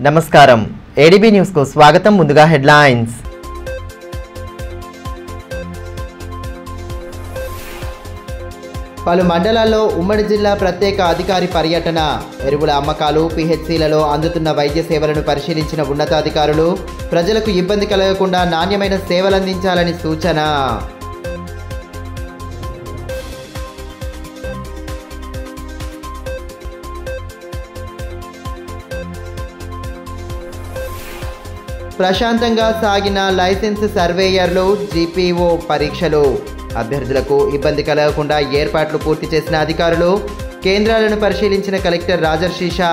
నమస్కారం ADB news కు స్వాగతం. ముందుగా హెడ్లైన్స్. పలు మండలాల్లో ఉమ్మడి జిల్లా ప్రత్యేక అధికారి పర్యటన. ఎరువుల అమ్మకాలు, పిహెచ్సిలలో అందుతున్న వైద్య సేవలను పరిశీలించిన ఉన్నతాధికారులు ప్రజలకు ఇబ్బంది కలగకుండా నాణ్యమైన సేవలందించాలని సూచన. ప్రశాంతంగా సాగిన లైసెన్స్ సర్వేయర్లు, జీపీఓ పరీక్షలు. అభ్యర్థులకు ఇబ్బంది కలగకుండా ఏర్పాట్లు పూర్తి చేసిన అధికారులు. కేంద్రాలను పరిశీలించిన కలెక్టర్ రాజర్షిషా.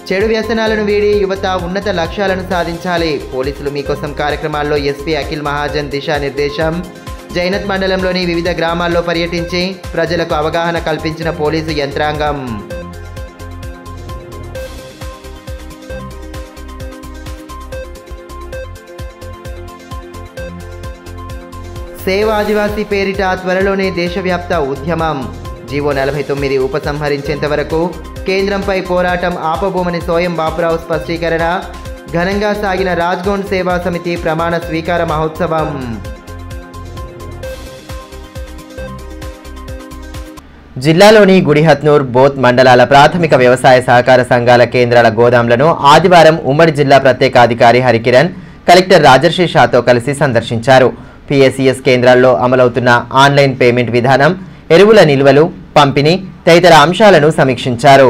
చెడు వ్యసనాలను వీడి యువత ఉన్నత లక్ష్యాలను సాధించాలి. పోలీసులు మీకోసం కార్యక్రమాల్లో ఎస్పీ అఖిల్ మహాజన్ దిశానిర్దేశం. జైనత్ మండలంలోని వివిధ గ్రామాల్లో పర్యటించి ప్రజలకు అవగాహన కల్పించిన పోలీసు యంత్రాంగం. సేవ్ ఆదివాసీ పేరిట త్వరలోనే దేశవ్యాప్త ఉద్యమం. జీవో 49 ఉపసంహరించేంత వరకు కేంద్రంపై పోరాటం ఆపబోమని సోయం బాపురావు స్పష్టీకరణ. ఘనంగా సాగిన రాజ్గోండ్ సేవా సమితి ప్రమాణ స్వీకార మహోత్సవం. జిల్లాలోని గుడిహత్నూర్, బోత్ మండలాల ప్రాథమిక వ్యవసాయ సహకార సంఘాల కేంద్రాల గోదాంలను ఆదివారం ఉమ్మడి జిల్లా ప్రత్యేక అధికారి హరికిరణ్ కలెక్టర్ రాజర్షిషాతో కలిసి సందర్శించారు. పిఎస్సిఎస్ కేంద్రాల్లో అమలవుతున్న ఆన్లైన్ పేమెంట్ విధానం, ఎరువుల నిల్వలు, పంపిణీ తదితర అంశాలను సమీక్షించారు.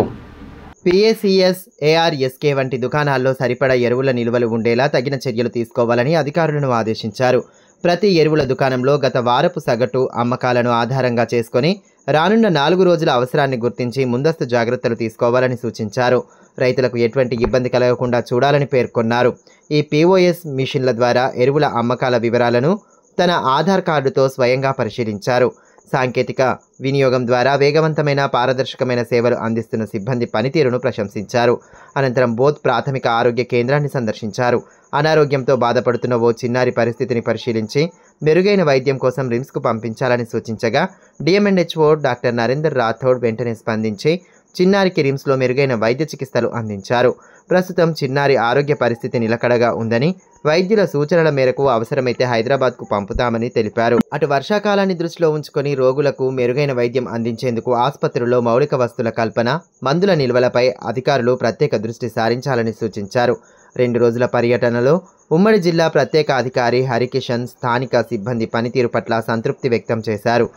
పిఎస్సిఎస్, ఏఆర్ఎస్కే వంటి దుకాణాల్లో సరిపడా ఎరువుల నిల్వలు ఉండేలా తగిన చర్యలు తీసుకోవాలని అధికారులను ఆదేశించారు. ప్రతి ఎరువుల దుకాణంలో గత వారపు సగటు అమ్మకాలను ఆధారంగా చేసుకొని రానున్న 4 రోజుల అవసరాన్ని గుర్తించి ముందస్తు జాగ్రత్తలు తీసుకోవాలని సూచించారు. రైతులకు ఎటువంటి ఇబ్బంది కలగకుండా చూడాలని పేర్కొన్నారు. ఈ పిఓఎస్ మిషన్ల ద్వారా ఎరువుల అమ్మకాల వివరాలను తన ఆధార్ కార్డుతో స్వయంగా పరిశీలించారు. సాంకేతిక వినియోగం ద్వారా వేగవంతమైన, పారదర్శకమైన సేవలు అందిస్తున్న సిబ్బంది పనితీరును ప్రశంసించారు. అనంతరం బోత్ ప్రాథమిక ఆరోగ్య కేంద్రాన్ని సందర్శించారు. అనారోగ్యంతో బాధపడుతున్న ఓ చిన్నారి పరిస్థితిని పరిశీలించి మెరుగైన వైద్యం కోసం రిమ్స్కు పంపించాలని సూచించగా డిఎంఎన్హెచ్ఓ డాక్టర్ నరేందర్ రాథోడ్ వెంటనే స్పందించి చిన్నారికి రిమ్స్లో మెరుగైన వైద్య చికిత్సలు అందించారు. ప్రస్తుతం చిన్నారి ఆరోగ్య పరిస్థితి నిలకడగా ఉందని, వైద్యుల సూచనల మేరకు అవసరమైతే హైదరాబాద్కు పంపుతామని తెలిపారు. అటు వర్షాకాలాన్ని దృష్టిలో ఉంచుకొని రోగులకు మెరుగైన వైద్యం అందించేందుకు ఆసుపత్రుల్లో మౌలిక వస్తువుల కల్పన, మందుల నిల్వలపై అధికారులు ప్రత్యేక దృష్టి సారించాలని సూచించారు. 2 రోజుల పర్యటనలో ఉమ్మడి జిల్లా ప్రత్యేక అధికారి హరికిషన్ స్థానిక సిబ్బంది పనితీరు పట్ల సంతృప్తి వ్యక్తం చేశారు.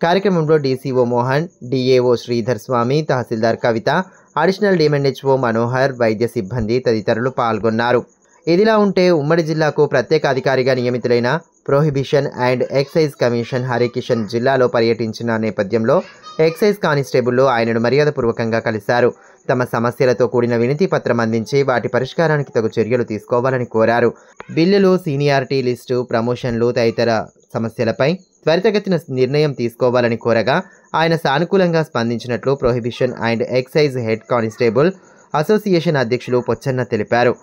కార్యక్రమంలో డీసీఓ మోహన్, డిఏఓ శ్రీధర్ స్వామి, తహసీల్దార్ కవిత, అడిషనల్ డిఎంఎన్హెచ్ఓ మనోహర్, వైద్య సిబ్బంది తదితరులు పాల్గొన్నారు. ఇదిలా ఉంటే ఉమ్మడి జిల్లాకు ప్రత్యేక అధికారిగా నియమితులైన prohibition and excise commission Harikishan జిల్లాలో పర్యటించిన నేపథ్యంలో ఎక్సైజ్ కానిస్టేబుల్లో ఆయనను మర్యాదపూర్వకంగా కలిశారు. తమ సమస్యలతో కూడిన వినతి పత్రం అందించి వాటి పరిష్కారానికి తగు చర్యలు తీసుకోవాలని కోరారు. బిల్లులు, సీనియారిటీ లిస్టు, ప్రమోషన్లు తదితర సమస్యలపై త్వరితగతిన నిర్ణయం తీసుకోవాలని కోరగా ఆయన సానుకూలంగా స్పందించినట్లు prohibition and excise head constable association అధ్యక్షులు పొచ్చన్న తెలిపారు.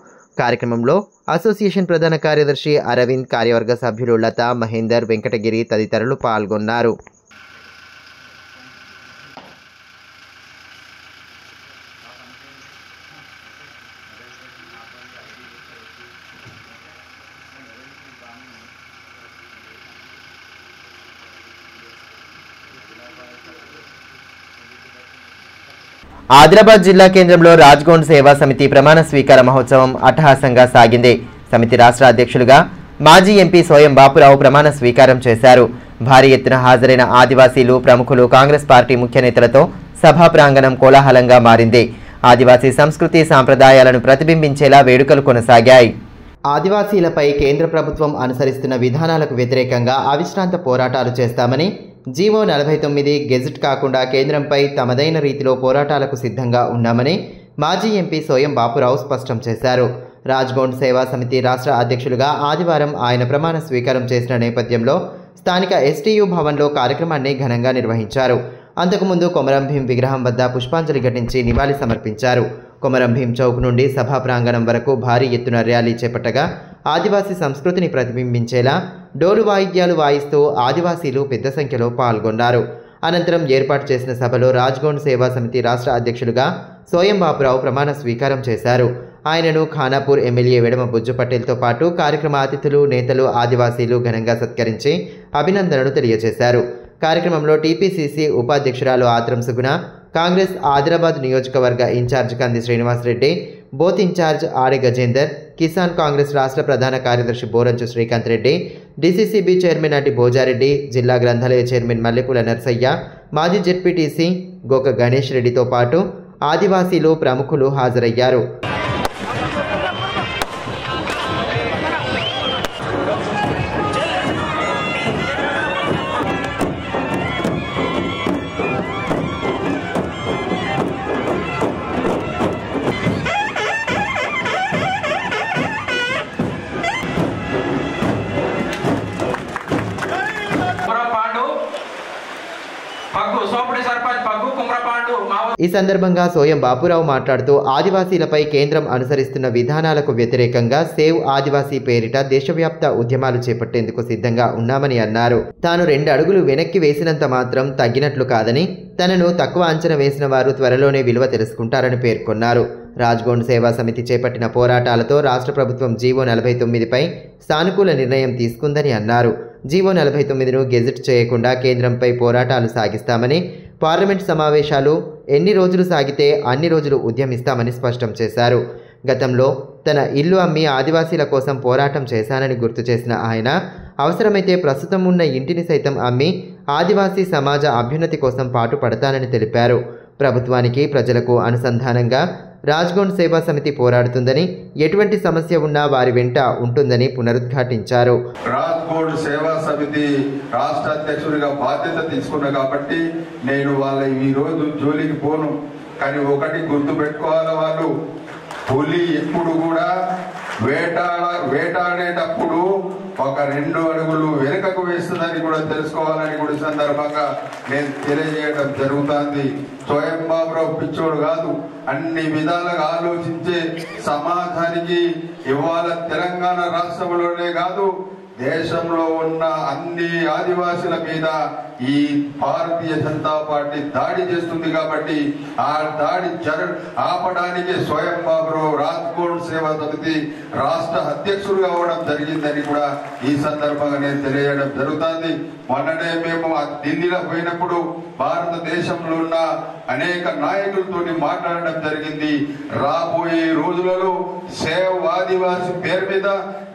కార్యక్రమంలో అసోసియేషన్ ప్రధాన కార్యదర్శి అరవింద్, కార్యవర్గ సభ్యులు లత, మహేందర్, వెంకటగిరి తదితరులు పాల్గొన్నారు. ఆదిలాబాద్ జిల్లా కేంద్రంలో రాజ్గోండ్ సేవా సమితి ప్రమాణ స్వీకార మహోత్సవం అట్టహాసంగా సాగింది. సమితి రాష్ట్ర అధ్యక్షులుగా మాజీ ఎంపీ సోయం బాపురావు ప్రమాణ స్వీకారం చేశారు. భారీ ఎత్తున హాజరైన ఆదివాసీలు, ప్రముఖులు, కాంగ్రెస్ పార్టీ ముఖ్య నేతలతో సభా ప్రాంగణం కోలాహలంగా మారింది. ఆదివాసీ సంస్కృతి సాంప్రదాయాలను ప్రతిబింబించేలా వేడుకలు కొనసాగాయి. ఆదివాసీలపై కేంద్ర ప్రభుత్వం అనుసరిస్తున్న విధానాలకు వ్యతిరేకంగా అవిశ్రాంత పోరాటాలు చేస్తామని, జీవో 49 గెజిట్ కాకుండా కేంద్రంపై తమదైన రీతిలో పోరాటాలకు సిద్ధంగా ఉన్నామని మాజీ ఎంపీ సోయం బాపురావు స్పష్టం చేశారు. రాజ్గోండ్ సేవా సమితి రాష్ట్ర అధ్యక్షులుగా ఆదివారం ఆయన ప్రమాణ స్వీకారం చేసిన నేపథ్యంలో స్థానిక ఎస్టీయూ భవన్లో కార్యక్రమాన్ని ఘనంగా నిర్వహించారు. అంతకుముందు కొమరం భీం విగ్రహం వద్ద పుష్పాంజలి ఘటించి నివాళి సమర్పించారు. కొమరం భీం చౌక్ నుండి సభా ప్రాంగణం వరకు భారీ ఎత్తున ర్యాలీ చేపట్టగా ఆదివాసీ సంస్కృతిని ప్రతిబింబించేలా డోలు వాయిద్యాలు వాయిస్తూ ఆదివాసీలు పెద్ద సంఖ్యలో పాల్గొన్నారు. అనంతరం ఏర్పాటు చేసిన సభలో రాజ్గోండ్ సేవా సమితి రాష్ట్ర అధ్యక్షులుగా సోయం బాపురావు ప్రమాణ స్వీకారం చేశారు. ఆయనను ఖానాపూర్ ఎమ్మెల్యే వెడమ బుజ్జు పటేల్తో పాటు కార్యక్రమ అతిథులు, నేతలు, ఆదివాసీలు ఘనంగా సత్కరించి అభినందనలు తెలియజేశారు. కార్యక్రమంలో టీపీసీసీ ఉపాధ్యక్షురాలు ఆత్రం సుగుణ, కాంగ్రెస్ ఆదిలాబాద్ నియోజకవర్గ ఇన్ఛార్జ్ కంది శ్రీనివాసరెడ్డి, బోత్ ఇన్ఛార్జ్ ఆడి గజేందర్, కిసాన్ కాంగ్రెస్ రాష్ట్ర ప్రధాన కార్యదర్శి బోరంచు శ్రీకాంత్ రెడ్డి, డీసీసీబీ చైర్మన్ అడ్డి భోజారెడ్డి, జిల్లా గ్రంథాలయ చైర్మన్ మల్లెపూల నర్సయ్య, మాజీ జెడ్పీటీసీ గోక గణేష్ రెడ్డితో పాటు ఆదివాసీలు ప్రముఖులు హాజరయ్యారు. ఈ సందర్భంగా సోయం బాపురావు మాట్లాడుతూ ఆదివాసీలపై కేంద్రం అనుసరిస్తున్న విధానాలకు వ్యతిరేకంగా సేవ్ ఆదివాసీ పేరిట దేశవ్యాప్త ఉద్యమాలు చేపట్టేందుకు సిద్ధంగా ఉన్నామని అన్నారు. తాను 2 అడుగులు వెనక్కి వేసినంత మాత్రం తగ్గినట్లు కాదని, తనను తక్కువ అంచనా వేసిన వారు త్వరలోనే విలువ తెలుసుకుంటారని పేర్కొన్నారు. రాజ్గోండ్ సేవా సమితి చేపట్టిన పోరాటాలతో రాష్ట్ర ప్రభుత్వం జీవో 49పై సానుకూల నిర్ణయం తీసుకుందని అన్నారు. జీవో 49ను గెజెట్ చేయకుండా కేంద్రంపై పోరాటాలు సాగిస్తామని, పార్లమెంట్ సమావేశాలు ఎన్ని రోజులు సాగితే అన్ని రోజులు ఉద్యమిస్తామని స్పష్టం చేశారు. గతంలో తన ఇల్లు అమ్మి ఆదివాసీల కోసం పోరాటం చేశానని గుర్తు చేసిన ఆయన, అవసరమైతే ప్రస్తుతం ఉన్న ఇంటిని సైతం అమ్మి ఆదివాసీ సమాజ అభ్యున్నతి కోసం పాటుపడతానని తెలిపారు. ప్రభుత్వానికి, ప్రజలకు అనుసంధానంగా రాజ్గోండ్ సేవా సమితి పోరాడుతుందని, ఎటువంటి సమస్య ఉన్నా వారి వెంట ఉంటుందని పునరుద్ఘాటించారు. రాజ్గోండ్ సేవా సమితి రాష్ట్ర అధ్యక్షుడిగా బాధ్యత తీసుకున్నా కాబట్టి నేను వాళ్ళ ఈ రోజు జోలికి పోను. కానీ ఒకటి గుర్తు పెట్టుకోవాలి, వాళ్ళు పులి ఎప్పుడు కూడా వేటాడేటప్పుడు ఒక 2 అడుగులు వెనుకకు వేస్తుందని కూడా తెలుసుకోవాలని కూడా సందర్భంగా నేను తెలియజేయడం జరుగుతుంది. సోయం బాపురావు పిచ్చోడు కాదు, అన్ని విధాలుగా ఆలోచించే సమాజానికి ఇవాళ తెలంగాణ రాష్ట్రంలోనే కాదు దేశంలో ఉన్న అన్ని ఆదివాసుల మీద ఈ భారతీయ జనతా పార్టీ దాడి చేస్తుంది. కాబట్టి ఆ దాడి ఆపడానికి స్వయం బాపురావు రాజ్గోండ్ సేవా సమితి రాష్ట్ర అధ్యక్షుడు కావడం జరిగిందని కూడా ఈ సందర్భంగా నేను తెలియజేయడం జరుగుతుంది. మొన్ననే మేము ఢిల్లీలో పోయినప్పుడు భారతదేశంలో ఉన్న అనేక నాయకులతో మాట్లాడడం జరిగింది. రాబోయే రోజులలో సేవ్ ఆదివాసి పేరు మీద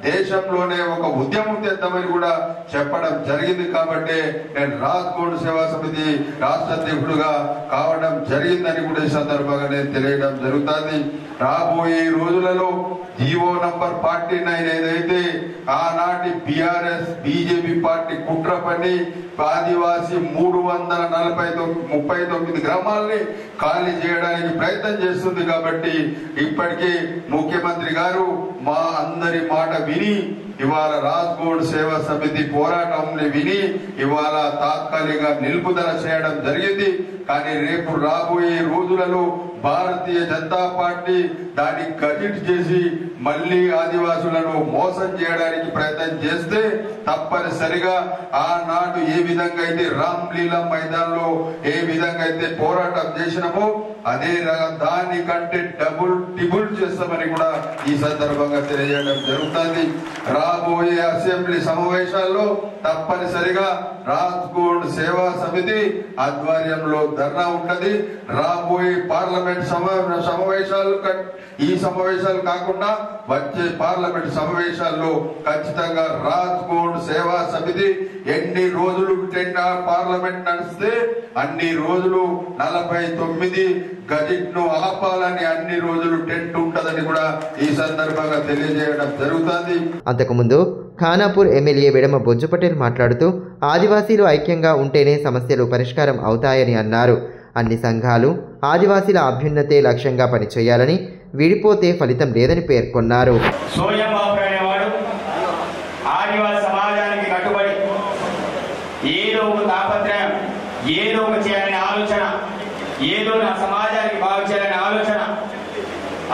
దేశంలోనే ఒక ఉద్యమం తెద్దామని కూడా చెప్పడం జరిగింది. కాబట్టి నేను రాజ్గోండ్ సేవా సమితి రాష్ట్ర అధ్యక్షుడుగా కావడం జరిగిందని కూడా ఈ సందర్భంగా నేను తెలియడం జరుగుతుంది. రాబోయే రోజులలో జీవో నంబర్ 49 ఏదైతే ఆనాటి బీఆర్ఎస్ బీజేపీ పార్టీ కుట్ర పని ఆదివాసీ 339 గ్రామాలని ఖాళీ చేయడానికి ప్రయత్నం చేస్తుంది. కాబట్టి ఇప్పటికీ ముఖ్యమంత్రి గారు మా అందరి మాట విని ఇవాళ రాజ్గోండ్ సేవా సమితి పోరాటంని విని ఇవాళ తాత్కాలిక నిలుపుదల చేయడం జరిగింది. కానీ రేపు రాబోయే రోజులలో భారతీయ జనతా పార్టీ దాన్ని గజిట్ చేసి మళ్లీ ఆదివాసులను మోసం చేయడానికి ప్రయత్నం చేస్తే తప్పనిసరిగా ఆనాడు ఏ విధంగా అయితే రామ్లీలా మైదానంలో ఏ విధంగా అయితే పోరాటం చేసినామో అదే దానికంటే ట్రిపుల్ చేస్తామని కూడా ఈ సందర్భంగా తెలియజేయడం జరుగుతుంది. రాబోయే అసెంబ్లీ సమావేశాల్లో తప్పనిసరిగా రాజ్గోండ్ సేవా సమితి ఆధ్వర్యంలో ధర్నా ఉంటది. రాబోయే పార్లమెంట్ సమావేశాలు ఈ సమావేశాలు కాకుండా వచ్చే పార్లమెంట్ సమావేశాల్లో ఖచ్చితంగా రాజ్గోండ్ సేవా సమితి ఎన్ని రోజులు పార్లమెంట్ నడిస్తే అన్ని రోజులు 49 గజిట్ ను ఆపాలని అన్ని రోజులు టెంట్ ఉంటదని కూడా ఈ సందర్భంగా తెలియజేయడం జరుగుతుంది. అంతకుముందు ఖానాపూర్ ఎమ్మెల్యే వెడమ బొజ్జు పటేల్ మాట్లాడుతూ ఆదివాసీలు ఐక్యంగా ఉంటేనే సమస్యలు పరిష్కారం అవుతాయని అన్నారు. అన్ని సంఘాలు ఆదివాసీల అభ్యున్నతే లక్ష్యంగా పనిచేయాలని, విడిపోతే ఫలితం లేదని పేర్కొన్నారు. ఏదో ఒక తాపత్రయం, ఏదో ఒక చేయాలనే ఆలోచన, ఏదో నా సమాజానికి బాగు చేయాలనే ఆలోచన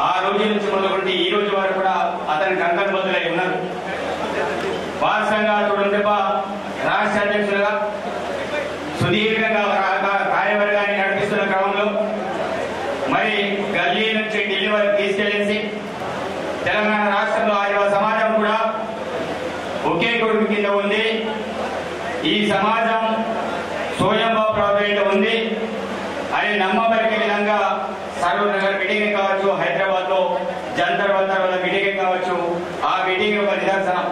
ఆ రోజు నుంచి మొదలుకుంటే ఈ రోజు వరకు కూడా అతని అతనికి అంతర్బద్ధులై ఉన్నారు. వారసంగా తుడుందెబ్బ రాష్ట్ర అధ్యక్షులుగా సుదీర్ఘంగా కార్యవర్గాన్ని నడిపిస్తున్న క్రమంలో మరి గల్లీ నుంచి ఢిల్లీ వరకు తీసుకెళ్లేసి తెలంగాణ రాష్ట్రంలో ఆదివాసీ సమాజం కూడా ఒకే కొడుకు కింద ఉంది. ఈ సమాజం స్వయంభావ ప్రభుత్వం ఉంది అని నమ్మబలికే విధంగా సరూర్ నగర్ మీటింగ్ కావచ్చు, హైదరాబాద్ లో జంతర్ మంతర్ మీటింగ్ కావచ్చు, ఆ మీటింగ్ ఒక నిదర్శనం.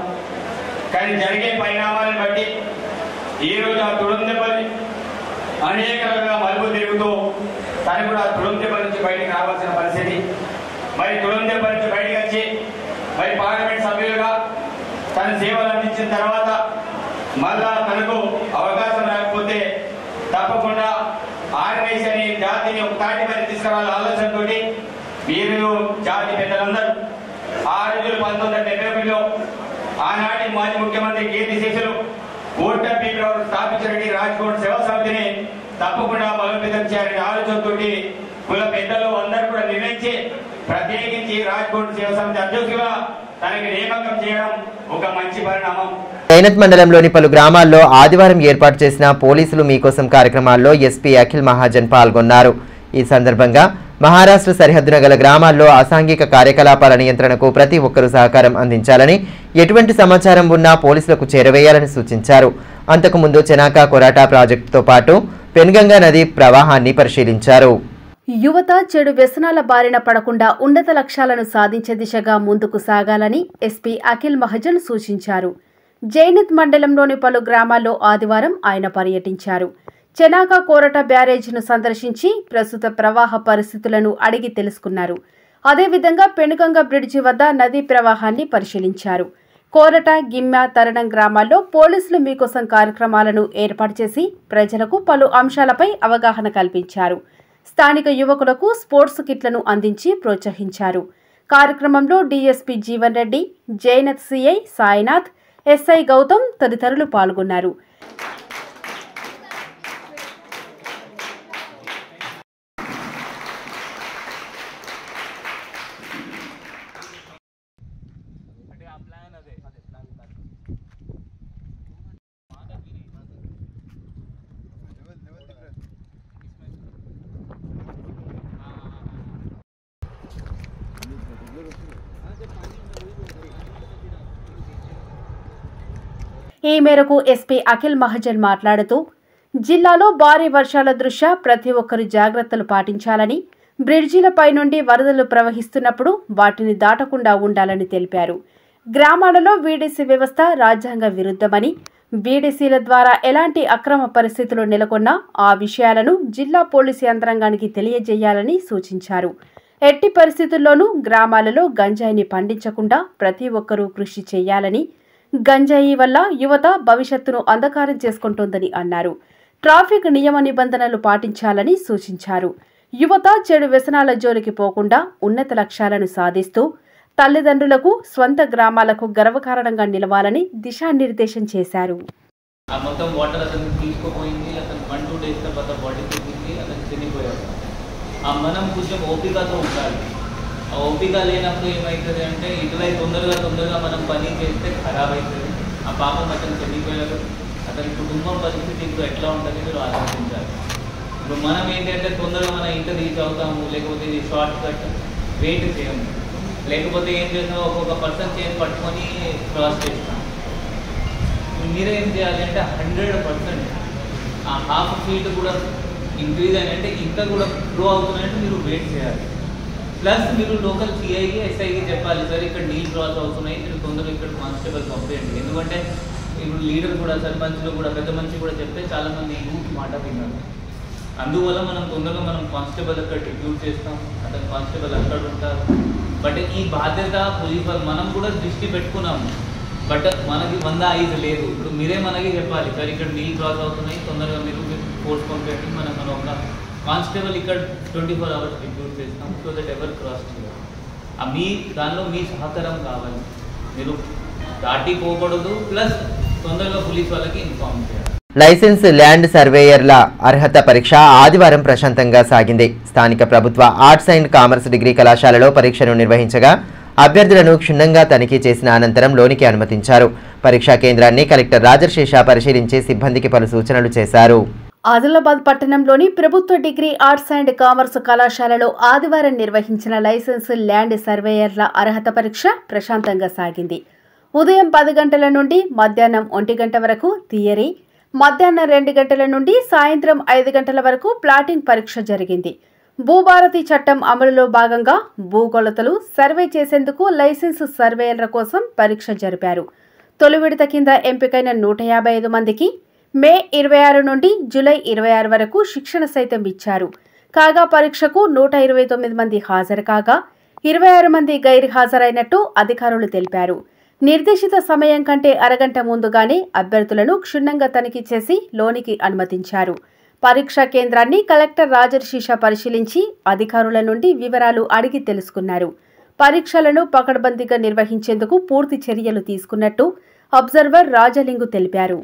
కానీ జరిగే పరిణామాలను బట్టి ఈ రోజు ఆ తుడుందెబ్బల్ని అనేక రకాలుగా మలుపు తిరుగుతూ తను కూడా తుడుందెబ్బ నుంచి బయటకు రావాల్సిన పరిస్థితి. మరి తుడుందెబ్బ నుంచి బయటకు వచ్చి మరి పార్లమెంట్ సభ్యులుగా తన సేవలు అందించిన తర్వాత మళ్ళా తనకు అవకాశం రాకపోతే తప్పకుండా ఆర్గనైజ్ అని జాతిని ఒక తాటి మీద తీసుకురావాలని ఆలోచనతో మీరు జాతి పెద్దలందరూ ఆ రోజులు 1971లో ఆనాటి మాజీ ముఖ్యమంత్రి కీర్తి శేషులు కోటపి స్థాపించిన రాజ్కోట్ సేవా సమితిని తప్పకుండా బలోపేతం చేయాలనే ఆలోచనతో కుల పెద్దలు అందరూ కూడా నిర్ణయించి ప్రత్యేకించి రాజ్కోట్ సేవా సమితి అధ్యక్షులుగా తనకి నియామకం చేయడం ఒక మంచి పరిణామం. జైనత్ మండలంలోని పలు గ్రామాల్లో ఆదివారం ఏర్పాటు చేసిన పోలీసులు మీకోసం కార్యక్రమాల్లో ఎస్పీ అఖిల్ మహాజన్ పాల్గొన్నారు. ఈ సందర్భంగా మహారాష్ట్ర సరిహద్దున గల గ్రామాల్లో అసాంఘిక కార్యకలాపాల నియంత్రణకు ప్రతి ఒక్కరూ సహకారం అందించాలని, ఎటువంటి సమాచారం ఉన్నా పోలీసులకు చేరవేయాలని సూచించారు. అంతకుముందు చెనాకా కొరాటా ప్రాజెక్టుతో పాటు పెన్గంగా నది ప్రవాహాన్ని పరిశీలించారు. యువత చెడు వ్యసనాల బారిన పడకుండా ఉన్నత లక్ష్యాలను సాధించే దిశగా ముందుకు సాగాలని ఎస్పీ అఖిల్ మహాజన్ సూచించారు. జైనత్ మండలంలోని పలు గ్రామాల్లో ఆదివారం ఆయన పర్యటించారు. చెనాకా కోరట బ్యారేజ్ను సందర్శించి ప్రస్తుత ప్రవాహ పరిస్థితులను అడిగి తెలుసుకున్నారు. అదేవిధంగా పెనుగంగ బ్రిడ్జి వద్ద నదీ ప్రవాహాన్ని పరిశీలించారు. కోరట, గిమ్మ, తరణం గ్రామాల్లో పోలీసులు మీకోసం కార్యక్రమాలను ఏర్పాటు చేసి ప్రజలకు పలు అంశాలపై అవగాహన కల్పించారు. స్థానిక యువకులకు స్పోర్ట్స్ కిట్లను అందించి ప్రోత్సహించారు. కార్యక్రమంలో DSP Jeevan Reddy, Jainath CI Sainath, SI Gautam తదితరులు పాల్గొన్నారు. ఈ మేరకు ఎస్పీ అఖిల్ మహాజన్ మాట్లాడుతూ జిల్లాలో భారీ వర్షాల దృష్ట్యా ప్రతి ఒక్కరూ జాగ్రత్తలు పాటించాలని, బ్రిడ్జిలపై నుండి వరదలు ప్రవహిస్తున్నప్పుడు వాటిని దాటకుండా ఉండాలని తెలిపారు. గ్రామాలలో వీడీసీ వ్యవస్థ రాజ్యాంగ విరుద్ధమని, వీడీసీల ద్వారా ఎలాంటి అక్రమ పరిస్థితులు నెలకొన్నా ఆ విషయాలను జిల్లా పోలీసు యంత్రాంగానికి తెలియజేయాలని సూచించారు. ఎట్టి పరిస్థితుల్లోనూ గ్రామాలలో గంజాయిని పండించకుండా ప్రతి ఒక్కరూ కృషి చేయాలని, గంజాయి వల్ల యువత భవిష్యత్తును అంధకారం చేసుకుంటోందని అన్నారు. ట్రాఫిక్ నియమ నిబంధనలు పాటించాలని సూచించారు. యువత చెడు వ్యసనాల జోలికి పోకుండా ఉన్నత లక్ష్యాలను సాధిస్తూ తల్లిదండ్రులకు, స్వంత గ్రామాలకు గర్వకారణంగా నిలవాలని దిశానిర్దేశం చేశారు. మనం కొంచెం ఓపికతో ఉండాలి. ఆ ఓపిక లేనప్పుడు ఏమవుతుంది అంటే ఇటువైపు తొందరగా మనం పని చేస్తే ఖరాబ్ అవుతుంది. ఆ పాపం అతను చనిపోయారు, అతని కుటుంబం పరిస్థితి ఇప్పుడు ఎట్లా ఉంటుంది మీరు ఆలోచించాలి. ఇప్పుడు మనం ఏంటంటే తొందరగా మన ఇంటర్ రీచ్ అవుతాము, లేకపోతే ఇది షార్ట్ కట్ వెయిట్ చేయము, లేకపోతే ఏం చేస్తామో ఒక్కొక్క పర్సన్ చేసి పట్టుకొని క్రాస్ చేస్తాం. మీరేం చేయాలి అంటే 100% ఆ హాఫ్ ఫీట్ కూడా ఇంక్రీజ్ అని అంటే ఇంకా కూడా గ్రో అవుతున్నాయంటే మీరు వెయిట్ చేయాలి. ప్లస్ మీరు లోకల్ సిఐకి, ఎస్ఐకి చెప్పాలి, సార్ ఇక్కడ నీళ్ళు క్రాస్ అవుతున్నాయి, మీరు తొందరగా ఇక్కడ కానిస్టేబుల్ పంపేయండి. ఎందుకంటే ఇప్పుడు లీడర్ కూడా, సర్పంచ్లు కూడా, పెద్ద మనిషి కూడా చెప్తే చాలామంది యూత్ మాట విన్నారు. అందువల్ల మనం తొందరగా మనం కానిస్టేబుల్ అక్కడ డిప్యూట్ చేస్తాం, అతను కానిస్టేబుల్ అక్కడ ఉంటారు. బట్ ఈ బాధ్యత పోలీస్ మనం కూడా దృష్టి పెట్టుకున్నాము. బట్ మనకి 100 లేదు. ఇప్పుడు మీరే మనకి చెప్పాలి, సార్ ఇక్కడ నీళ్ళు క్రాస్ అవుతున్నాయి, తొందరగా మీరు ఫోర్స్ పంపేయండి. మనం ఒక కానిస్టేబుల్ ఇక్కడ 24 hours డిప్యూట్ చేస్తాం, సో దట్ ఎవర్ క్రాస్ చేయాలి. మీ దానిలో మీ సహకారం కావాలి. మీరు దాటిపోకూడదు, ప్లస్ తొందరగా పోలీస్ వాళ్ళకి ఇన్ఫార్మ్ చేయాలి. లైసెన్స్ ల్యాండ్ సర్వేయర్ల అర్హత పరీక్ష ఆదివారం ప్రశాంతంగా సాగింది. స్థానిక ప్రభుత్వ ఆర్ట్స్ అండ్ కామర్స్ డిగ్రీ కళాశాలలో పరీక్షను నిర్వహించగా అభ్యర్థులను క్షుణ్ణంగా తనిఖీ చేసిన అనంతరం లోనికి అనుమతించారు. పరీక్షా కేంద్రాన్ని కలెక్టర్ రాజర్షేష పరిశీలించి సిబ్బందికి పలు సూచనలు చేశారు. ఆదిలాబాద్ పట్టణంలోని ప్రభుత్వ డిగ్రీ ఆర్ట్స్ అండ్ కామర్స్ కళాశాలలో ఆదివారం నిర్వహించిన లైసెన్స్ ల్యాండ్ సర్వేయర్ల అర్హత పరీక్ష ప్రశాంతంగా సాగింది. ఉదయం 10 గంటల నుండి మధ్యాహ్నం 1 గంట వరకు థియరీ, మధ్యాహ్నం 2 గంటల నుండి సాయంత్రం 5 గంటల వరకు ప్లాటింగ్ పరీక్ష జరిగింది. భూభారతి చట్టం అమలులో భాగంగా భూకొలతలు సర్వే చేసేందుకు లైసెన్స్ సర్వేయర్ల కోసం పరీక్ష జరిపారు. తొలి విడత కింద ఎంపికైన 155 మందికి మే 26 నుండి జూలై 26 వరకు శిక్షణ సైతం ఇచ్చారు. కాగా పరీక్షకు 129 మంది హాజరు కాగా 26 మంది గైర్ హాజరైనట్టు అధికారులు తెలిపారు. నిర్దేశిత సమయం కంటే అరగంట ముందుగానే అభ్యర్థులను క్షుణ్ణంగా తనిఖీ చేసి లోనికి అనుమతించారు. పరీక్షా కేంద్రాన్ని కలెక్టర్ రాజర్షేష పరిశీలించి అధికారుల నుండి వివరాలు అడిగి తెలుసుకున్నారు. పరీక్షలను పకడ్బందీగా నిర్వహించేందుకు పూర్తి చర్యలు తీసుకున్నట్టు అబ్జర్వర్ రాజలింగు తెలిపారు.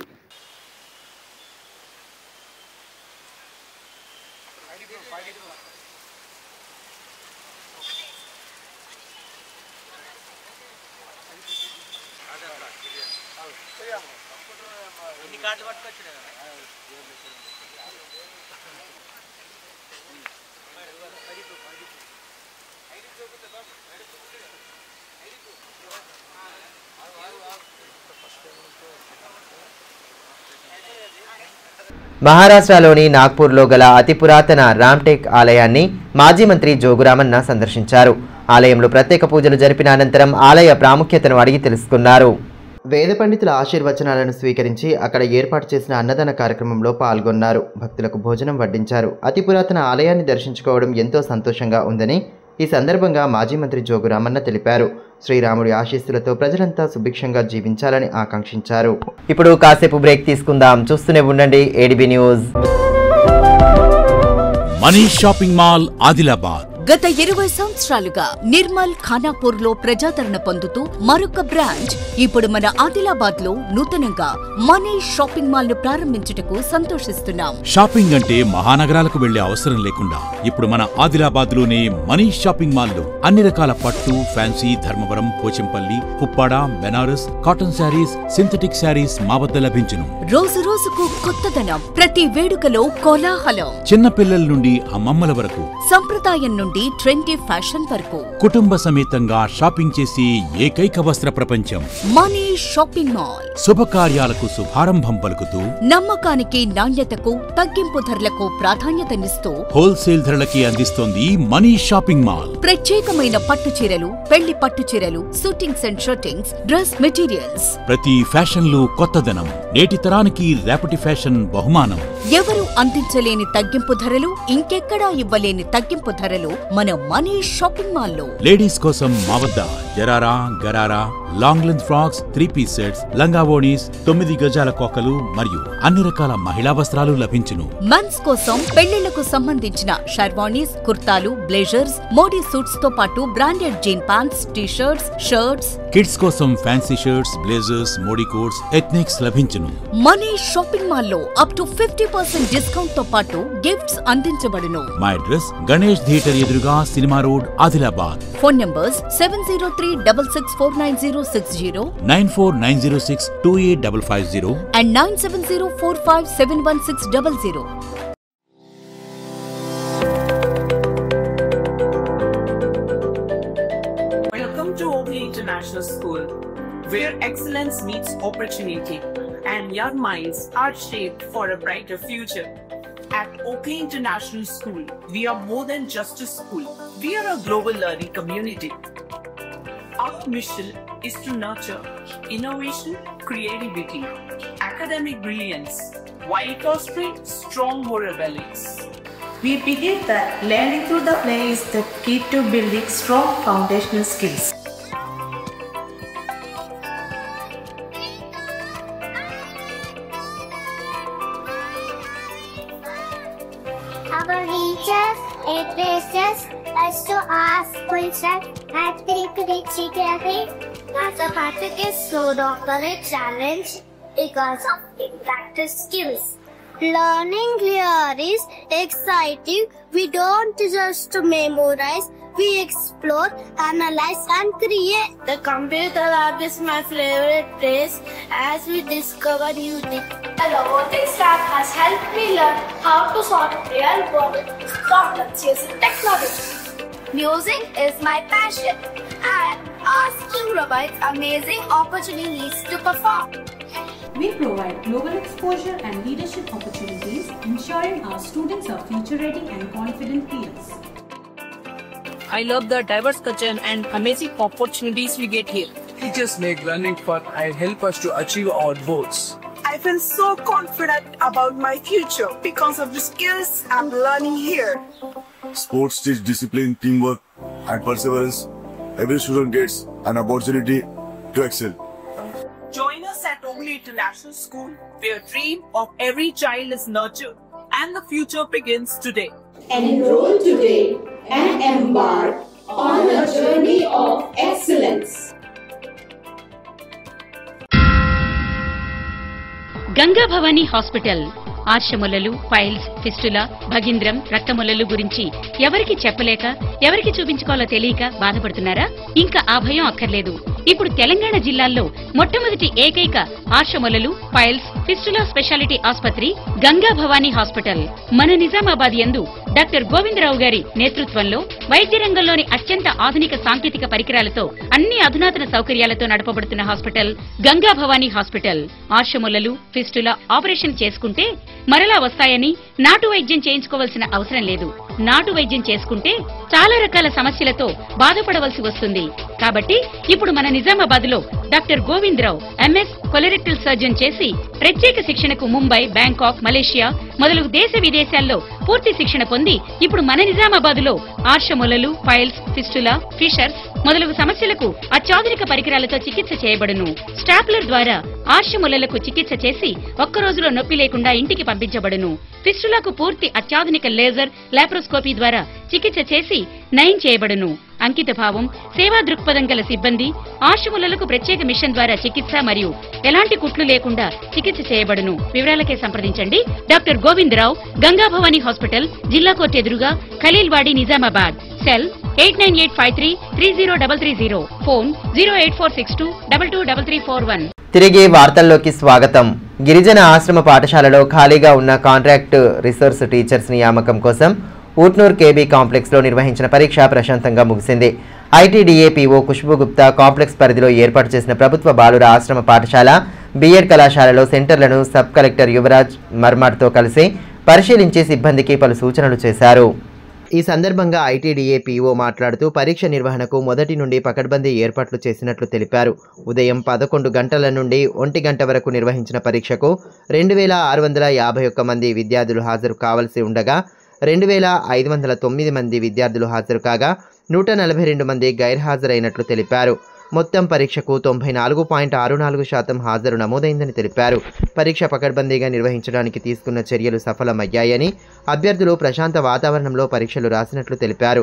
మహారాష్ట్రలోని నాగ్పూర్లో గల అతి పురాతన రామ్టేక్ ఆలయాన్ని మాజీ మంత్రి జోగురామన్న సందర్శించారు. ఆలయంలో ప్రత్యేక పూజలు జరిపిన అనంతరం ఆలయ ప్రాముఖ్యతను అడిగి తెలుసుకున్నారు. వేద పండితుల ఆశీర్వచనాలను స్వీకరించి అక్కడ ఏర్పాటు చేసిన అన్నదాన కార్యక్రమంలో పాల్గొన్నారు. భక్తులకు భోజనం వడ్డించారు. అతి పురాతన ఆలయాన్ని దర్శించుకోవడం ఎంతో సంతోషంగా ఉందని ఈ సందర్భంగా మాజీ మంత్రి జోగురామన్న తెలిపారు. శ్రీరాముడి ఆశీస్సులతో ప్రజలంతా సుభిక్షంగా జీవించాలని ఆకాంక్షించారు. ఇప్పుడు కాసేపు బ్రేక్ తీసుకుందాం. చూస్తూనే ఉండండి ADB news. Manish shopping mall Adilabad గత 20 సంవత్సరాలుగా నిర్మల్ ఖానాపూర్ లో ప్రజాదరణ పొందుతూ మరొక బ్రాంచ్ ఇప్పుడు మన ఆదిలాబాద్ లో నూతనంగా మనీష్ షాపింగ్ మాల్ ను ప్రారంభించుటకు సంతోషిస్తున్నాం. షాపింగ్ అంటే మహానగరాలకు వెళ్లే అవసరం లేకుండా ఇప్పుడు మన ఆదిలాబాద్ లోనే మనీష్ షాపింగ్ మాల్ లో అన్ని రకాల పట్టు, ఫ్యాన్సీ, ధర్మవరం, పోచంపల్లి, పుప్పాడ, బెనారస్, కాటన్ శారీస్, సింథటిక్ శారీస్ మా వద్ద లభించును. రోజు రోజుకు కొత్తదనం, ప్రతి వేడుకలో కోలాహలం. చిన్న పిల్లల నుండి అమ్మమ్మల వరకు, సంప్రదాయం నుండి ట్రెండీ ఫ్యాషన్ వరకు కుటుంబ సమేతంగా షాపింగ్ చేసి ఏకైక వస్త్ర ప్రపంచం మనీష్ షాపింగ్ మాల్. శుభకార్యాలకు శుభారంభం పలుకుతూ, నమ్మకానికి, నాణ్యతకు, తగ్గింపు ధరలకు ప్రాధాన్యతనిస్తూ హోల్సేల్ ధరలకి అందిస్తోంది మనీష్ షాపింగ్ మాల్. ప్రత్యేకమైన పట్టు చీరలు, పెళ్లి పట్టు చీరలు, shootings and shirtings, dress materials. ప్రతి ఫ్యాషన్ లో కొత్తదనం, నేటి తరానికి రేపటి ఫ్యాషన్ బహుమానం. ఎవరు అందించలేని తగ్గింపు ధరలు, ఇంకెక్కడా ఇవ్వలేని తగ్గింపు ధరలు మన మనీష్ షాపింగ్ మాల్ లో. లేడీస్ కోసం మా వద్ద జరారా, gharara, long length frocks, 3-piece sets, లంగావోణీస్, 9 గజాల కోకలు మరియు అన్ని రకాల మహిళా వస్త్రాలు లభించును. మెన్స్ కోసం పెళ్లిళ్లకు సంబంధించిన షర్వాణీస్, కుర్తాలు, బ్లేజర్స్, మోడీ సూట్స్ తో పాటు branded jean pants, T shirts, shirts. Kids కోసం fancy shirts, blazers, Modi coats, ethnics లభించును. మనీష్ షాపింగ్ మాల్ లో అప్ టు 50% డిస్కౌంట్ తో పాటు గిఫ్ట్స్ అందించబడును. మా అడ్రస్ గణేష్ థియేటర్ ఎదురుగా, cinema road, Adilabad. Phone numbers 703-6649-060, 9490628550 and 9704571600. Welcome to Oakley International School, where excellence meets opportunity and young minds are shaped for a brighter future. At Oakley International School, we are more than just a school. We are a global learning community. Our mission is to nurture innovation, creativity, academic brilliance, while fostering strong moral values. We believe that learning through the play is the key to building strong foundational skills. Our teachers encourage us to ask questions and think critically. As a part of this sort of challenge because of practice skills. Learning here is exciting. We don't just memorize, we explore, analyze and create. The computer lab is my favorite place as we discover new things. The robotics lab has helped me learn how to solve real world problems using technology. Music is my passion and our school provides amazing opportunities to perform. We provide global exposure and leadership opportunities, ensuring our students are future-ready and confident peers. I love the diverse culture and amazing opportunities we get here. Teachers make learning fun and help us to achieve our goals. I feel so confident about my future because of the skills I'm learning here. Sports teach discipline, teamwork, and perseverance. Every student gets an opportunity to excel. Join us at Ogli International School, where dream of every child is nurtured and the future begins today. Enroll today and embark on a journey of excellence. Ganga Bhavani hospital ఆశ్రమలలు, piles, fistula, భగింద్రం, రక్తములలు గురించి ఎవరికి చెప్పలేక ఎవరికి చూపించుకోవాలో తెలియక బాధపడుతున్నారా? ఇంకా ఆ భయం అక్కర్లేదు. ఇప్పుడు తెలంగాణ జిల్లాల్లో మొట్టమొదటి ఏకైక ఆశ్రమలలు, పైల్స్, ఫిస్టులా స్పెషాలిటీ ఆసుపత్రి గంగా భవానీ హాస్పిటల్ మన నిజామాబాద్ యందు డాక్టర్ గోవిందరావు గారి నేతృత్వంలో వైద్య రంగంలోని అత్యంత ఆధునిక సాంకేతిక పరికరాలతో అన్ని అధునాతన సౌకర్యాలతో నడపబడుతున్న హాస్పిటల్ గంగా భవానీ హాస్పిటల్. ఆశ్రమలలు, ఫిస్టులా ఆపరేషన్ చేసుకుంటే మరలా వస్తాయని నాటు వైద్యం చేయించుకోవాల్సిన అవసరం లేదు. నాటు వైద్యం చేసుకుంటే చాలా రకాల సమస్యలతో బాధపడవలసి వస్తుంది. కాబట్టి ఇప్పుడు మన నిజామాబాద్ లో doctor Govindarao MS colorectal surgeon చేసి ప్రత్యేక శిక్షణకు ముంబై, బ్యాంకాక్, మలేషియా మొదలగు దేశ విదేశాల్లో పూర్తి శిక్షణ పొంది ఇప్పుడు మన నిజామాబాద్ లో ఆర్షమొలలు, పైల్స్, ఫిస్టులా, ఫిషర్స్ మొదలగు సమస్యలకు అత్యాధునిక పరికరాలతో చికిత్స చేయబడును. స్టాప్లర్ ద్వారా ఆర్షమొలలకు చికిత్స చేసి ఒక్క రోజులో నొప్పి లేకుండా ఇంటికి పంపించబడును. ఫిస్టులాకు పూర్తి అత్యాధునిక లేజర్, లాప్రోస్కోపీ ద్వారా చికిత్స చేసి నయం చేయబడును. అంకిత భావం, సేవా దృక్పథం గల సిబ్బంది, ఆశ్రములకు ప్రత్యేక మిషన్ ద్వారా చికిత్స మరియు ఎలాంటి కుట్లు లేకుండా చికిత్స చేయబడును. వివరాలకే సంప్రదించండి డాక్టర్ గోవిందరావు, గంగా భవానీ హాస్పిటల్, జిల్లా కోర్టు ఎదురుగా, ఖలీల్వాడి, నిజామాబాద్. Cell 8985330330, phone 08462223341. తిరిగి వార్తల్లోకి స్వాగతం. గిరిజన ఆశ్రమ పాఠశాలలో ఖాళీగా ఉన్న కాంట్రాక్ట్ రిసోర్స్ టీచర్స్ నియామకం కోసం ఊట్నూర్ కేబీ కాంప్లెక్స్ లో నిర్వహించిన పరీక్ష ప్రశాంతంగా ముగిసింది. ITDA PO Khushbu Gupta complex పరిధిలో ఏర్పాటు చేసిన ప్రభుత్వ బాలుర ఆశ్రమ పాఠశాల, బీఎడ్ కళాశాలలో సెంటర్లను సబ్ కలెక్టర్ యువరాజ్ మర్మాడ్తో కలిసి పరిశీలించి సిబ్బందికి పలు సూచనలు చేశారు. ఈ సందర్భంగా ఐటీడీఏ పీఓ మాట్లాడుతూ పరీక్ష నిర్వహణకు మొదటి నుండి పకడ్బందీ ఏర్పాట్లు చేసినట్లు తెలిపారు. ఉదయం 11 గంటల నుండి 1 గంట వరకు నిర్వహించిన పరీక్షకు 2651 మంది విద్యార్థులు హాజరు కావాల్సి ఉండగా 2509 మంది విద్యార్థులు హాజరు కాగా 142 మంది గైర్హాజరైనట్లు తెలిపారు. మొత్తం పరీక్షకు 94.64% హాజరు నమోదైందని తెలిపారు. పరీక్ష పకడ్బందీగా నిర్వహించడానికి తీసుకున్న చర్యలు సఫలమయ్యాయని, అభ్యర్థులు ప్రశాంత వాతావరణంలో పరీక్షలు రాసినట్లు తెలిపారు.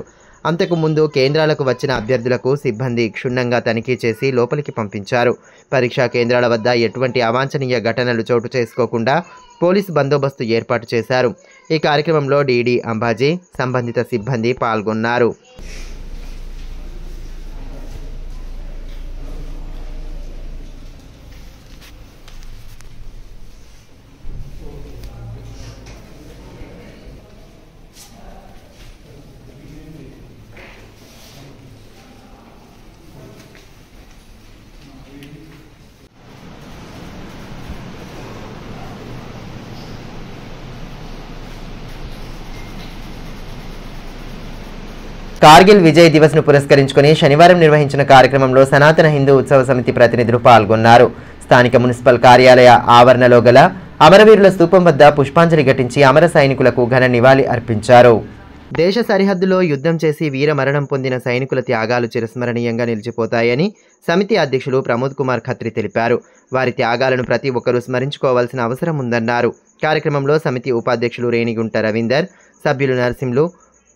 అంతకు ముందు కేంద్రాలకు వచ్చిన అభ్యర్థులకు సిబ్బంది క్షుణ్ణంగా తనిఖీ చేసి లోపలికి పంపించారు. పరీక్షా కేంద్రాల వద్ద ఎటువంటి అవాంఛనీయ ఘటనలు చోటు చేసుకోకుండా పోలీసు బందోబస్తు ఏర్పాటు చేశారు. ఈ కార్యక్రమంలో డీడీ అంబాజీ, సంబంధిత సిబ్బంది పాల్గొన్నారు. కార్గిల్ విజయ్ దివస్ ను పురస్కరించుకుని శనివారం నిర్వహించిన కార్యక్రమంలో సనాతన హిందూ ఉత్సవ సమితి ప్రతినిధులు పాల్గొన్నారు. స్థానిక మున్సిపల్ కార్యాలయ ఆవరణలో గల అమరవీరుల స్తూపం వద్ద పుష్పాంజలి ఘటించి అమర సైనికులకు ఘన నివాళి అర్పించారు. దేశ సరిహద్దులో యుద్ధం చేసి వీర మరణం పొందిన సైనికుల త్యాగాలు చిరస్మరణీయంగా నిలిచిపోతాయని సమితి అధ్యక్షులు ప్రమోద్ కుమార్ ఖత్రి తెలిపారు. వారి త్యాగాలను ప్రతి ఒక్కరూ స్మరించుకోవాల్సిన అవసరం ఉందన్నారు. కార్యక్రమంలో సమితి ఉపాధ్యక్షులు రేణిగుంట రవీందర్, సభ్యులు నరసింహులు,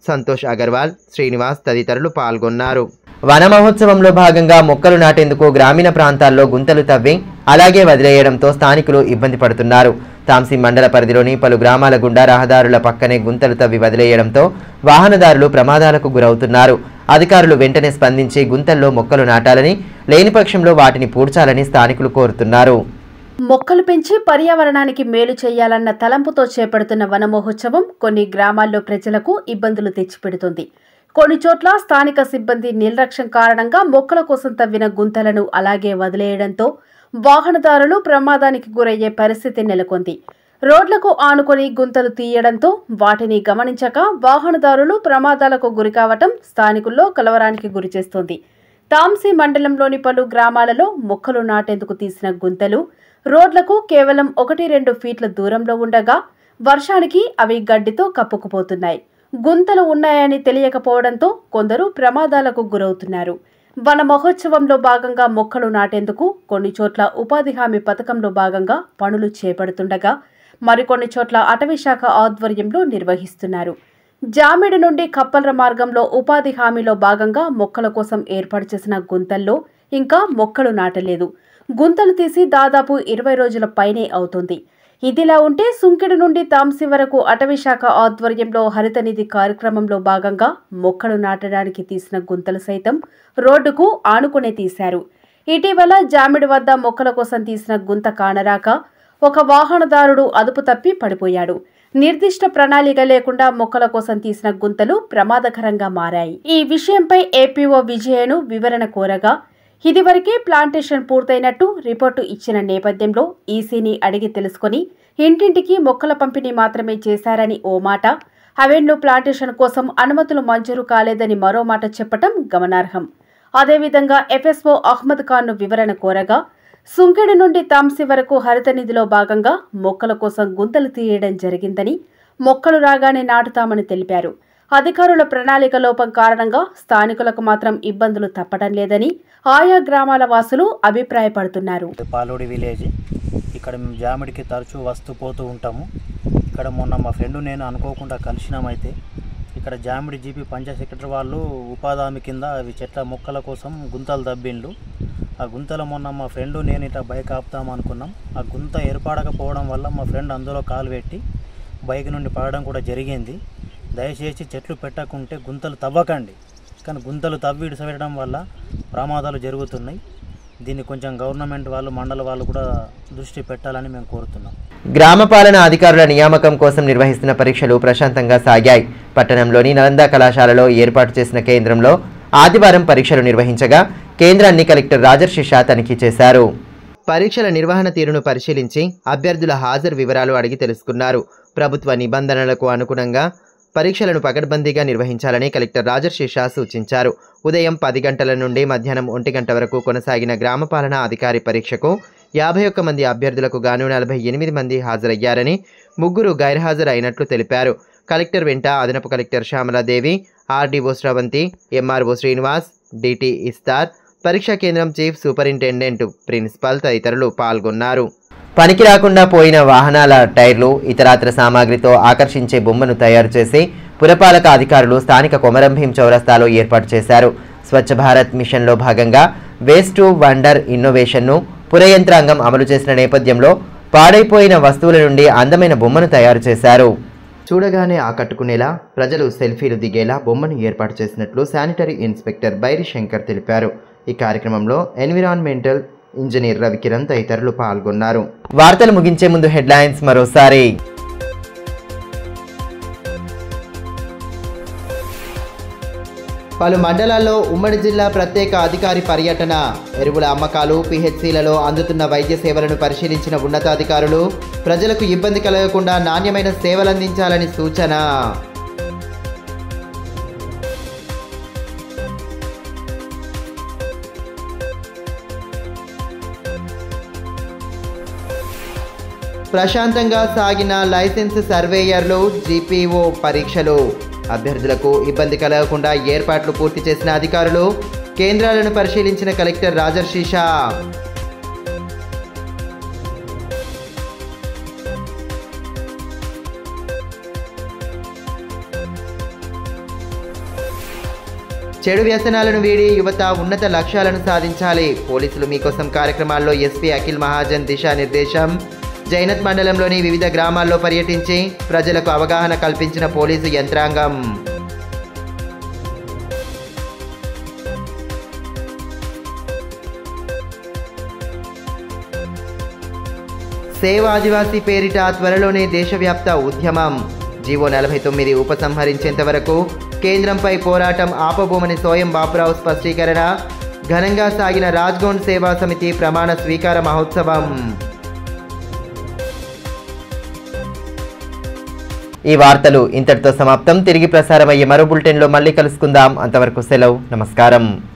సంతోష్ అగర్వాల్, శ్రీనివాస్ తదితరులు పాల్గొన్నారు. వన మహోత్సవంలో భాగంగా మొక్కలు నాటేందుకు గ్రామీణ ప్రాంతాల్లో గుంతలు తవ్వి అలాగే వదిలేయడంతో స్థానికులు ఇబ్బంది పడుతున్నారు. తాంసీ మండల పరిధిలోని పలు గ్రామాల గుండా రహదారుల పక్కనే గుంతలు తవ్వి వదిలేయడంతో వాహనదారులు ప్రమాదాలకు గురవుతున్నారు. అధికారులు వెంటనే స్పందించి గుంతల్లో మొక్కలు నాటాలని, లేని పక్షంలో వాటిని పూడ్చాలని స్థానికులు కోరుతున్నారు. మొక్కలు పెంచి పర్యావరణానికి మేలు చేయాలన్న తలంపుతో చేపడుతున్న వన మహోత్సవం కొన్ని గ్రామాల్లో ప్రజలకు ఇబ్బందులు తెచ్చిపెడుతుంది. కొన్ని చోట్ల స్థానిక సిబ్బంది నిర్లక్ష్యం కారణంగా మొక్కల కోసం తవ్విన గుంతలను అలాగే వదిలేయడంతో వాహనదారులు ప్రమాదానికి గురయ్యే పరిస్థితి నెలకొంది. రోడ్లకు ఆనుకొని గుంతలు తీయడంతో వాటిని గమనించక వాహనదారులు ప్రమాదాలకు గురికావటం స్థానికుల్లో కలవరానికి గురిచేస్తోంది. తాంసీ మండలంలోని పలు గ్రామాలలో మొక్కలు నాటేందుకు తీసిన గుంతలు రోడ్లకు కేవలం 1-2 ఫీట్ల దూరంలో ఉండగా వర్షానికి అవి గడ్డితో కప్పుకుపోతున్నాయి. గుంతలు ఉన్నాయని తెలియకపోవడంతో కొందరు ప్రమాదాలకు గురవుతున్నారు. వన మహోత్సవంలో భాగంగా మొక్కలు నాటేందుకు కొన్ని చోట్ల ఉపాధి హామీ పథకంలో భాగంగా పనులు చేపడుతుండగా మరికొన్ని చోట్ల అటవీశాఖ ఆధ్వర్యంలో నిర్వహిస్తున్నారు. జామిడి నుండి కప్పల్ర మార్గంలో ఉపాధి హామీలో భాగంగా మొక్కల కోసం ఏర్పాటు చేసిన గుంతల్లో ఇంకా మొక్కలు నాటలేదు. గుంతలు తీసి దాదాపు 20 రోజుల పైనే అవుతుంది. ఇదిలా ఉంటే సుంకెడు నుండి తాంసీ వరకు అటవీశాఖ ఆధ్వర్యంలో హరితనిధి కార్యక్రమంలో భాగంగా మొక్కలు నాటడానికి తీసిన గుంతలు సైతం రోడ్డుకు ఆనుకునే తీశారు. ఇటీవల జామిడి వద్ద మొక్కల కోసం తీసిన గుంత కానరాక ఒక వాహనదారుడు అదుపు తప్పి పడిపోయాడు. నిర్దిష్ట ప్రణాళిక లేకుండా మొక్కల కోసం తీసిన గుంతలు ప్రమాదకరంగా మారాయి. ఈ విషయంపై ఏపీఓ విజయను వివరణ కోరగా ఇదివరకే ప్లాంటేషన్ పూర్తయినట్టు రిపోర్టు ఇచ్చిన నేపథ్యంలో ఈసీని అడిగి తెలుసుకుని ఇంటింటికి మొక్కల పంపిణీ మాత్రమే చేశారని ఓ మాట, అవెన్యూ ప్లాంటేషన్ కోసం అనుమతులు మంజూరు కాలేదని మరో మాట చెప్పటం గమనార్హం. అదేవిధంగా ఎఫ్ఎస్ఓ అహ్మద్ ఖాన్ను వివరణ కోరగా సుంకెడు నుండి తాంసీ వరకు హరితనిధిలో భాగంగా మొక్కల కోసం గుంతలు తీయడం జరిగిందని, మొక్కలు రాగానే నాటుతామని తెలిపారు. అధికారుల ప్రణాళిక లోపం కారణంగా స్థానికులకు మాత్రం ఇబ్బందులు తప్పడం లేదని ఆయా గ్రామాల వాసులు అభిప్రాయపడుతున్నారు. పాలోడి విలేజ్, ఇక్కడ మేము జామిడికి తరచూ వస్తూ పోతూ ఉంటాము. ఇక్కడ మొన్న మా ఫ్రెండ్ నేను అనుకోకుండా కలిసినామైతే ఇక్కడ జామిడి జీపీ పంచాయత్ సెక్రటరీ వాళ్ళు ఉపాధి హామీ కింద అవి చెట్ల మొక్కల కోసం గుంతలు తవ్విండ్లు. ఆ గుంతలో మొన్న మా ఫ్రెండ్ నేను ఇట్లా బైక్ ఆపుతాం అనుకున్నాం. ఆ గుంత ఏర్పడకపోవడం వల్ల మా ఫ్రెండ్ అందులో కాలు పెట్టి బైక్ నుండి పడడం కూడా జరిగింది. దయచేసి చెట్లు పెట్టకుంటే గుంతలు తవ్వకండి, కానీ గుంతలు తవ్వి ఇడిసవేయడం వల్ల ప్రమాదాలు జరుగుతున్నాయి. దీన్ని కొంచెం గవర్నమెంట్ వాళ్ళు, మండల వాళ్ళు కూడా దృష్టి పెట్టాలని మేము కోరుతున్నాం. గ్రామ పాలన అధికారుల నియామకం కోసం నిర్వహిస్తున్న పరీక్షలు ప్రశాంతంగా సాగాయి. పట్టణంలోని నలంద కళాశాలలో ఏర్పాటు చేసిన కేంద్రంలో ఆదివారం పరీక్షలు నిర్వహించగా కేంద్రాన్ని కలెక్టర్ రాజర్షి షా తనిఖీ చేశారు. పరీక్షల నిర్వహణ తీరును పరిశీలించి అభ్యర్థుల హాజరు వివరాలు అడిగి తెలుసుకున్నారు. ప్రభుత్వ నిబంధనలకు అనుగుణంగా పరీక్షలను పకడ్బందీగా నిర్వహించాలని కలెక్టర్ రాజర్షి షా సూచించారు. ఉదయం 10 గంటల నుండి మధ్యాహ్నం 1 గంట వరకు కొనసాగిన గ్రామ పాలనా అధికారి పరీక్షకు 51 మంది అభ్యర్థులకు గాను 48 మంది హాజరయ్యారని, 3 గైర్హాజరు అయినట్లు తెలిపారు. కలెక్టర్ వెంట అదనపు collector Shyamaladevi, RDO Sravanthi, MRO Srinivas, DT ఇస్తార్, పరీక్షా కేంద్రం చీఫ్ సూపరింటెండెంట్, ప్రిన్సిపల్ తదితరులు పాల్గొన్నారు. పనికి రాకుండా పోయిన వాహనాల టైర్లు, ఇతరాత్ర సామాగ్రితో ఆకర్షించే బొమ్మను తయారు చేసి పురపాలక అధికారులు స్థానిక కొమరంభీం చౌరస్తాలో ఏర్పాటు చేశారు. స్వచ్ఛ భారత్ మిషన్లో భాగంగా వేస్ట్ టు వండర్ ఇన్నోవేషన్ను పురయంత్రాంగం అమలు చేసిన నేపథ్యంలో పాడైపోయిన వస్తువుల నుండి అందమైన బొమ్మను తయారు చేశారు. చూడగానే ఆకట్టుకునేలా, ప్రజలు సెల్ఫీలు దిగేలా బొమ్మను ఏర్పాటు చేసినట్లు శానిటరీ ఇన్స్పెక్టర్ బైరి శంకర్ తెలిపారు. ఈ కార్యక్రమంలో ఎన్విరాన్మెంటల్ ఇంజనీర్ రవికిరణ్ తదితరులు పాల్గొన్నారు. వార్తలు ముగించే ముందు హెడ్లైన్స్ మరోసారి. పలు మండలాల్లో ఉమ్మడి జిల్లా ప్రత్యేక అధికారి పర్యటన. ఎరువుల అమ్మకాలు, పిహెచ్సిలలో అందుతున్న వైద్య సేవలను పరిశీలించిన ఉన్నతాధికారులు ప్రజలకు ఇబ్బంది కలగకుండా నాణ్యమైన సేవలందించాలని సూచన. ప్రశాంతంగా సాగిన లైసెన్స్ సర్వేయర్లు, జీపీఓ పరీక్షలు. అభ్యర్థులకు ఇబ్బంది కలగకుండా ఏర్పాట్లు పూర్తి చేసిన అధికారులు. కేంద్రాలను పరిశీలించిన కలెక్టర్ రాజర్షి షా. చెడు వ్యసనాలను వీడి యువత ఉన్నత లక్ష్యాలను సాధించాలి. పోలీసులు మీకోసం కార్యక్రమాల్లో ఎస్పీ అఖిల్ మహాజన్ దిశానిర్దేశం. జైనత్ మండలంలోని వివిధ గ్రామాల్లో పర్యటించి ప్రజలకు అవగాహన కల్పించిన పోలీసు యంత్రాంగం. సేవ్ ఆదివాసీ పేరిట త్వరలోనే దేశవ్యాప్త ఉద్యమం. జీవో 49 ఉపసంహరించేంత వరకు కేంద్రంపై పోరాటం ఆపబోమని సోయం బాపురావు స్పష్టీకరణ. ఘనంగా సాగిన రాజ్గోండ్ సేవా సమితి ప్రమాణ స్వీకార మహోత్సవం. ఈ వార్తలు ఇంతటితో సమాప్తం. తిరిగి ప్రసారమయ్యే మరో బులెటిన్లో మళ్ళీ కలుసుకుందాం. అంతవరకు సెలవు. నమస్కారం.